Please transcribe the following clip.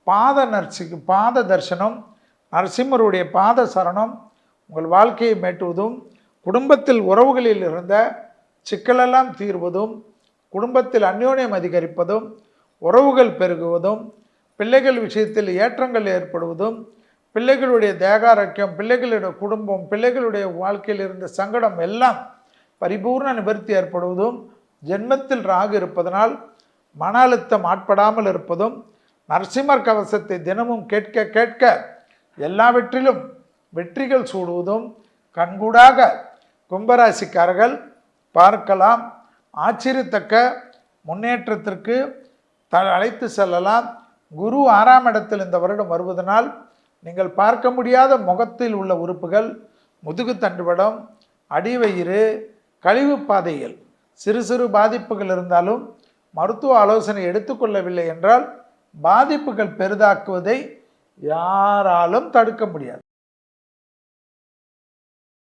பாத தரிசனம், நரசிம்மருடைய பாத சரணம் உங்கள் வாழ்க்கையை மேட்டுவதும், குடும்பத்தில் உறவுகளில் இருந்த சிக்கலெல்லாம் தீர்வதும், குடும்பத்தில் அந்யோன்யம் அதிகரிப்பதும், உறவுகள் பெருகுவதும், பிள்ளைகள் விஷயத்தில் ஏற்றங்கள் ஏற்படுவதும், பிள்ளைகளுடைய தேகாரோக்கியம், பிள்ளைகளுடைய குடும்பம், பிள்ளைகளுடைய வாழ்க்கையில் இருந்த சங்கடம் எல்லாம் பரிபூர்ண நிவர்த்தி ஏற்படுவதும், ஜென்மத்தில் ராகு இருப்பதனால் மன அழுத்தம் ஆட்படாமல் இருப்பதும், நரசிம்மர் கவசத்தை தினமும் கேட்க கேட்க எல்லாவற்றிலும் வெற்றிகள் சூடுவதும் கண்கூடாக கும்பராசிக்காரர்கள் பார்க்கலாம். ஆச்சரியத்தக்க முன்னேற்றத்திற்கு அழைத்து செல்லலாம். குரு 6ஆம் இடத்தில் இந்த வருடம் வருவதனால் நீங்கள் பார்க்க முடியாத முகத்தில் உள்ள உறுப்புகள், முதுகு தண்டுவடம், அடிவயிறு, கழிவு பாதையில் சிறு சிறு பாதிப்புகள் இருந்தாலும் மருத்துவ ஆலோசனை எடுத்துக்கொள்ளவில்லை என்றால் பாதிப்புகள் பெரிதாக்குவதை யாராலும் தடுக்க முடியாது.